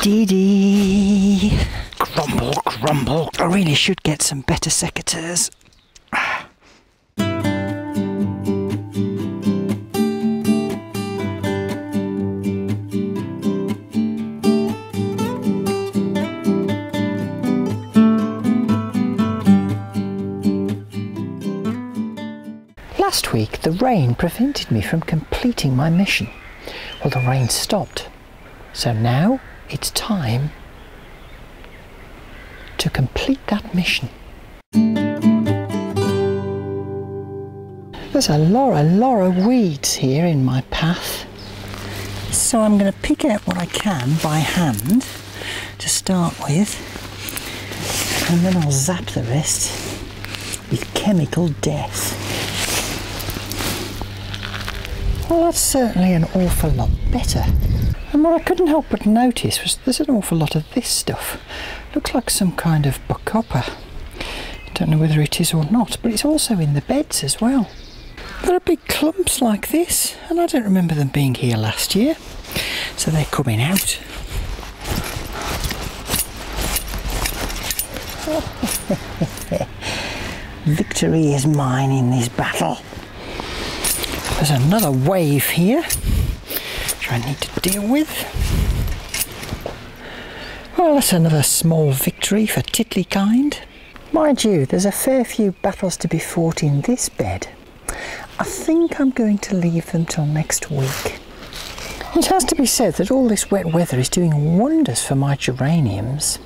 Dee. Grumble, grumble. I really should get some better secateurs. Last week the rain prevented me from completing my mission. Well, the rain stopped. So now it's time to complete that mission. There's a lot of weeds here in my path. So I'm going to pick out what I can by hand to start with, and then I'll zap the rest with chemical death. Well, that's certainly an awful lot better. And what I couldn't help but notice was there's an awful lot of this stuff. Looks like some kind of bacoppa. Don't know whether it is or not, but it's also in the beds as well. There are big clumps like this, and I don't remember them being here last year. So they're coming out. Victory is mine in this battle. There's another wave here, which I need to deal with. Well, that's another small victory for Titli kind. Mind you, there's a fair few battles to be fought in this bed. I think I'm going to leave them till next week. It has to be said that all this wet weather is doing wonders for my geraniums.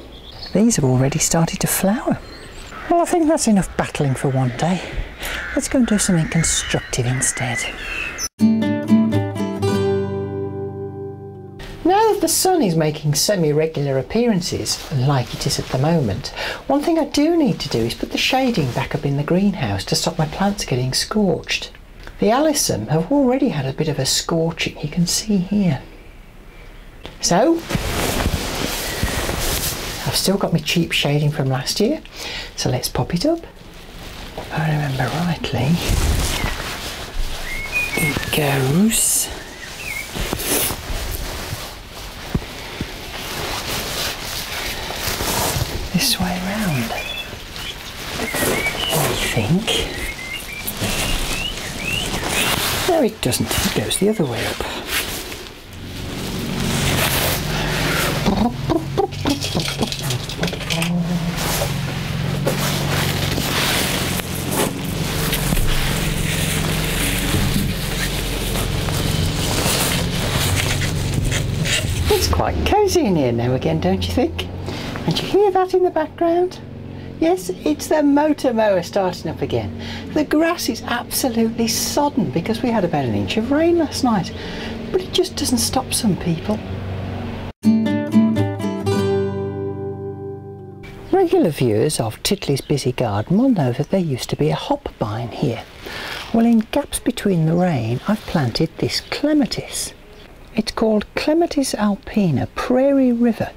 These have already started to flower. Well, I think that's enough battling for one day. Let's go and do something constructive instead. Now that the sun is making semi-regular appearances, like it is at the moment, one thing I do need to do is put the shading back up in the greenhouse to stop my plants getting scorched. The alyssum have already had a bit of a scorching, you can see here. So, I've still got my cheap shading from last year, so let's pop it up. If I remember rightly, it goes this way round, I think. No, it doesn't, it goes the other way up. It's quite cosy in here now again, don't you think? And you hear that in the background? Yes, it's the motor mower starting up again. The grass is absolutely sodden because we had about an inch of rain last night, but it just doesn't stop some people. Regular viewers of Titli's busy garden will know that there used to be a hop vine here. Well, in gaps between the rain, I've planted this clematis. It's called Clematis alpina Prairie River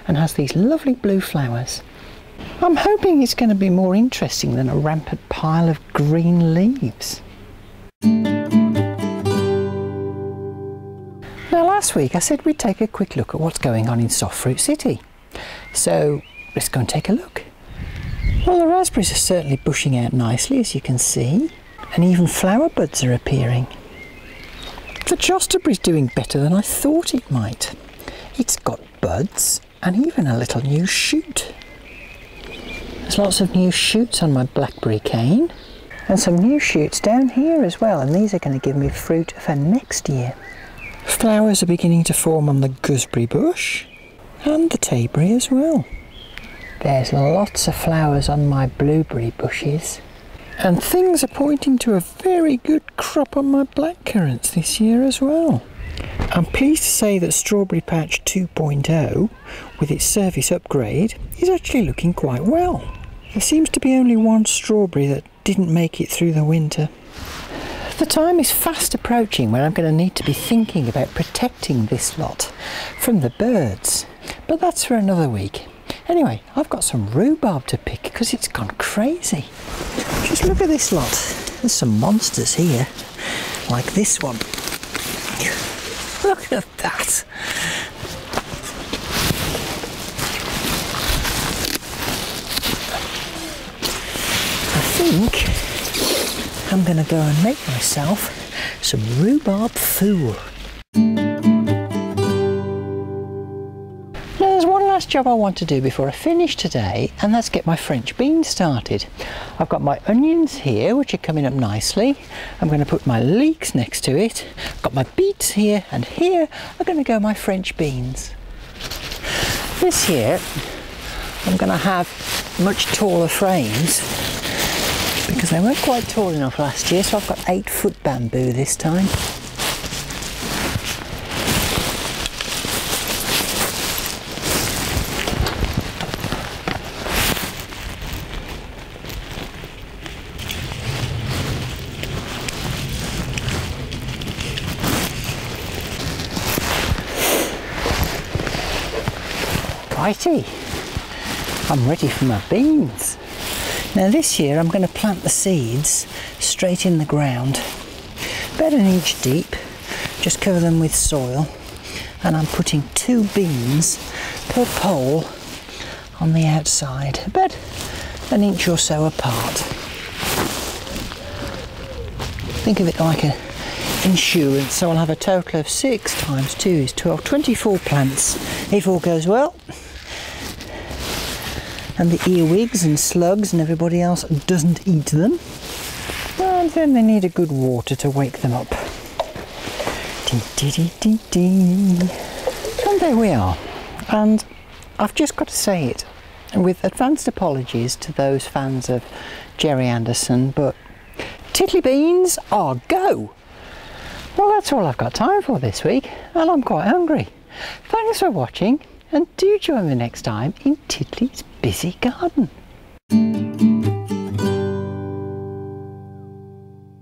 and has these lovely blue flowers. I'm hoping it's going to be more interesting than a rampant pile of green leaves. Now, last week I said we'd take a quick look at what's going on in Soft Fruit City. So let's go and take a look. Well, the raspberries are certainly bushing out nicely, as you can see, and even flower buds are appearing. The jostaberry's doing better than I thought it might. It's got buds and even a little new shoot. There's lots of new shoots on my blackberry cane and some new shoots down here as well, and these are going to give me fruit for next year. Flowers are beginning to form on the gooseberry bush and the tayberry as well. There's lots of flowers on my blueberry bushes. And things are pointing to a very good crop on my blackcurrants this year as well. I'm pleased to say that Strawberry Patch 2.0, with its service upgrade, is actually looking quite well. There seems to be only one strawberry that didn't make it through the winter. The time is fast approaching when I'm going to need to be thinking about protecting this lot from the birds, but that's for another week. Anyway, I've got some rhubarb to pick because it's gone crazy. Just look at this lot. There's some monsters here, like this one. Look at that. think I'm going to go and make myself some rhubarb fool. Now there's one last job I want to do before I finish today, and that's get my French beans started. I've got my onions here, which are coming up nicely. I'm going to put my leeks next to it. I've got my beets here, and here are going to go my French beans. This year I'm going to have much taller frames because they weren't quite tall enough last year, so I've got 8-foot bamboo this time. Righty, I'm ready for my beans. Now this year I'm going to plant the seeds straight in the ground, about 1 inch deep, just cover them with soil, and I'm putting 2 beans per pole on the outside, about 1 inch or so apart. Think of it like an insurance, so I'll have a total of 6 times 2 is 12, 24 plants if all goes well. And the earwigs and slugs and everybody else doesn't eat them. And then they need a good water to wake them up. Dee, dee, dee, dee, dee. And there we are. And I've just got to say it with advanced apologies to those fans of Gerry Anderson, but Titli beans are go! Well, that's all I've got time for this week, and I'm quite hungry. Thanks for watching, and do join me next time in Titli's Busy Garden.